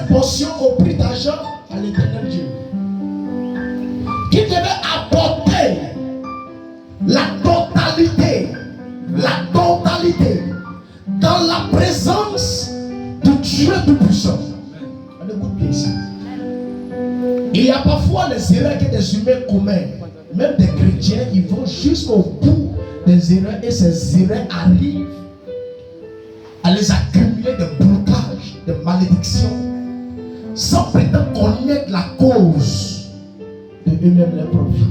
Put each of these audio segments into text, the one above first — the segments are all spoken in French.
cette portion au prix d'argent à l'Éternel Dieu, qui devait apporter la totalité dans la présence du Dieu Tout-Puissant. On écoute bien ici. Il y a parfois les erreurs que des humains commettent, même des chrétiens, ils vont jusqu'au bout des erreurs et ces erreurs arrivent à les accumuler de blocages, de malédictions, sans prétendre connaître la cause de eux-mêmes leur propre vie.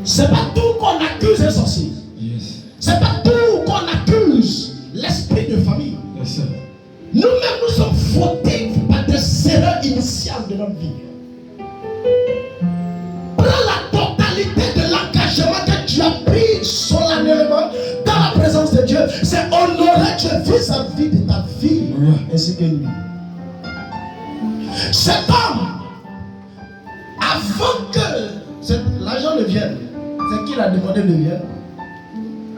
C'est pas tout qu'on accuse un sorcier. Yes. C'est pas tout qu'on accuse l'esprit de famille. Yes, Nous-mêmes, nous sommes fautifs par des erreurs initiales de notre vie. Prends la totalité de l'engagement que tu as pris solennellement dans la présence de Dieu. C'est honorer Dieu vis-à-vis de ta vie ainsi que lui. Cet homme, avant que l'argent ne vienne, c'est qu'il a demandé de venir.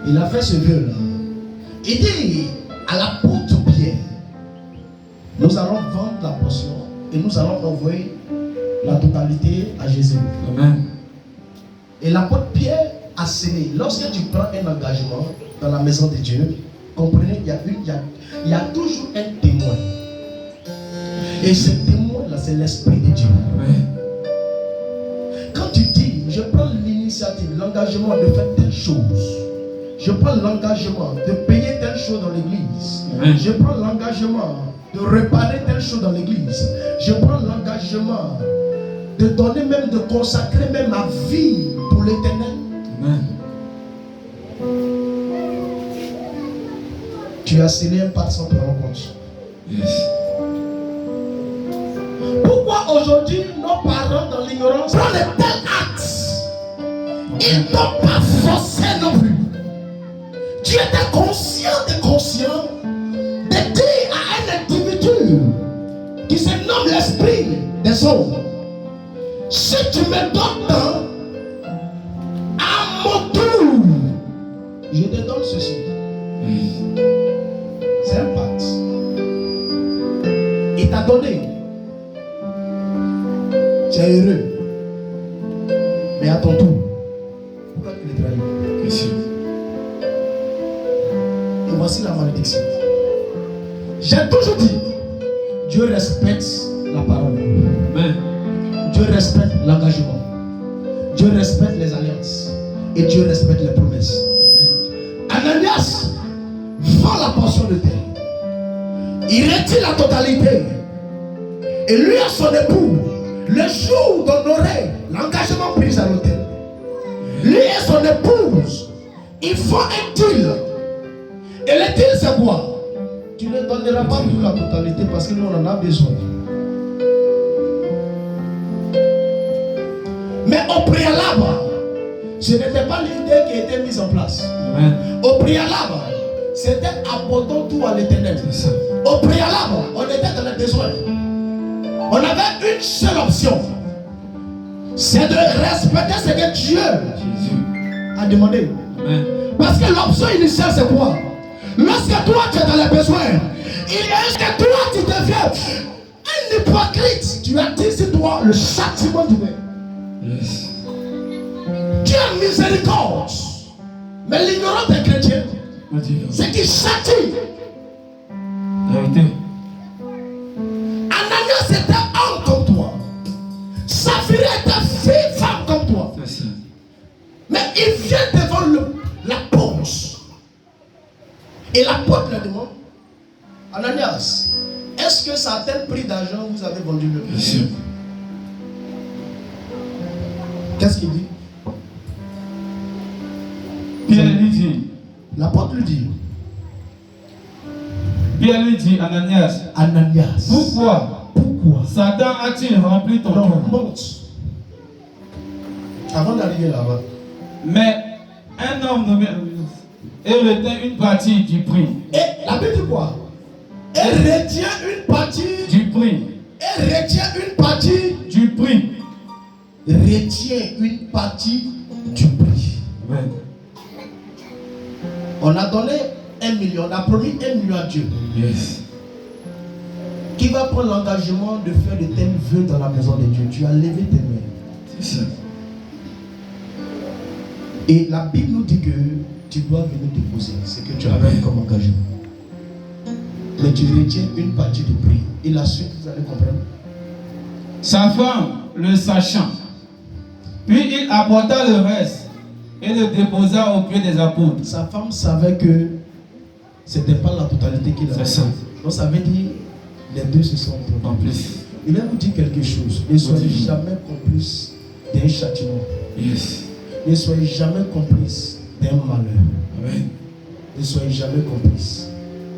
Il a fait ce vœu-là. Il dit à l'apôtre Pierre, nous allons vendre la portion et nous allons envoyer la totalité à Jésus. Amen. Et l'apôtre Pierre a scellé. Lorsque tu prends un engagement dans la maison de Dieu, comprenez, il y a toujours un témoin. Et ce témoin-là, c'est l'Esprit de Dieu. Amen. Quand tu dis, je prends l'initiative, l'engagement de faire telle chose, je prends l'engagement de payer telle chose dans l'église, Amen. je prends l'engagement de réparer telle chose dans l'église, je prends l'engagement de donner même, de consacrer même ma vie pour l'éternel. Amen. Tu as scellé un pacte sans prendre en compte. Yes. Pourquoi aujourd'hui nos parents dans l'ignorance prennent de tels actes? Ils n'ont pas forcé non plus. Tu étais conscient de dire à un individu qui se nomme l'esprit des hommes, si tu me donnes tant, à mon tour, je te donne ceci. C'est un pacte. Il t'a donné. Tu es heureux. Mais à ton tour, pourquoi tu les trahis? Yes. Et voici la malédiction. J'ai toujours dit, Dieu respecte la parole. Amen. Dieu respecte l'engagement. Dieu respecte les alliances. Et Dieu respecte les promesses. Ananias vend la portion de terre. Il retire la totalité. Et lui et son époux, le jour d'honorer l'engagement pris à l'autel, lui et son épouse, ils font un deal. Et le deal, c'est quoi? Tu ne donneras pas toute la totalité parce que nous on en a besoin. Mais au préalable, ce n'était pas l'idée qui était mise en place. Amen. Au préalable, c'était apportons tout à l'éternel. C'est ça. Au préalable, on était dans le besoin. On avait une seule option. C'est de respecter ce que Dieu Jésus. a demandé. Amen. Parce que l'option initiale, c'est quoi? Lorsque toi tu es dans les besoins, il est que toi tu deviens un hypocrite. Tu as dit sur toi le châtiment divin. Yes. Dieu a miséricorde. Mais l'ignorance des chrétiens, c'est qu'il châtie. Vérité. Ananias était homme comme toi. Saphira était fille, femme comme toi. C'est ça. Mais il vient devant l'apôtre. Et l'apôtre lui demande, Ananias, est-ce que ça a tel prix d'argent vous avez vendu le Bien prix? sûr. Qu'est-ce qu'il dit? Pierre lui dit. L'apôtre lui dit, Pierre lui dit, Ananias. Ananias, Pourquoi Satan a-t-il rempli ton non, cœur? monte. Avant d'arriver là-bas, Mais un homme nommé et retint une partie du prix. et la Bible dit quoi? Elle retient une partie. Du prix. Elle retient une partie. Du prix. Retient une partie du prix. Amen. On a donné 1 million, on a promis 1 million à Dieu. Yes. qui va prendre l'engagement de faire de tels vœux dans la maison de Dieu? Tu as levé tes mains. C'est ça. Et la Bible nous dit que tu dois venir déposer ce que tu as pris comme engagement. Mais tu retiens une partie du prix. Et la suite, vous allez comprendre. Sa femme, le sachant, puis il apporta le reste et le déposa au pied des apôtres. Sa femme savait que ce n'était pas la totalité qu'il avait. C'est ça. Donc ça veut dire les deux se sont En trompés. plus. Il va vous dire quelque chose. Ne soyez jamais complice d'un châtiment. Yes. Ne soyez jamais complice d'un malheur. Amen. Ne soyez jamais complice.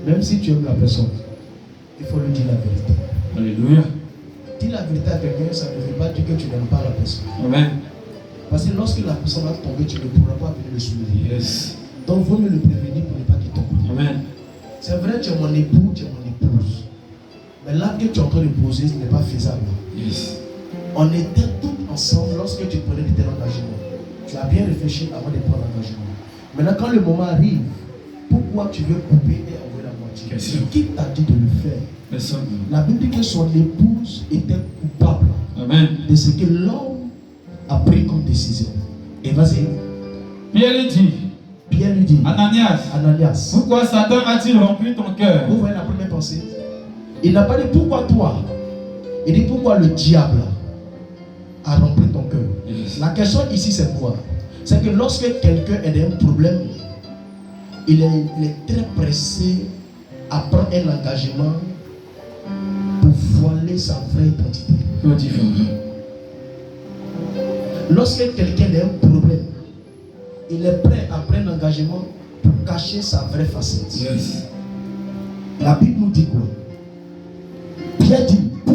Même si tu aimes la personne, il faut lui dire la vérité. Alléluia. Dis la vérité à quelqu'un, ça ne veut pas dire que tu n'aimes pas la personne. Amen. Parce que lorsque la personne va tomber, tu ne pourras pas venir le soulever. Yes. Donc, il vaut mieux le prévenir pour ne pas qu'il tombe. Amen. C'est vrai, tu es mon époux, tu es mon épouse. Mais l'acte que tu es en train de poser, ce n'est pas faisable. Yes. On était tous ensemble lorsque tu prenais de tels engagements. Tu as bien réfléchi avant de prendre l'engagement. Maintenant, quand le moment arrive, pourquoi tu veux couper et envoyer la moitié? Question. Qui t'a dit de le faire? Personne. La Bible dit que son épouse était coupable Amen. de ce que l'homme a pris comme décision. Et vas-y. Pierre lui dit, Pierre lui dit, Ananias, pourquoi Satan a-t-il rempli ton cœur? vous voyez la première pensée? Il n'a pas dit pourquoi toi. Il dit pourquoi le diable a rempli ton cœur. Yes. La question ici c'est quoi? C'est que lorsque quelqu'un a un problème, il est très pressé à prendre un engagement pour voiler sa vraie identité. Lorsque quelqu'un a un problème, il est prêt à prendre un engagement pour cacher sa vraie facette. Yes. La Bible nous dit quoi? Pierre dit,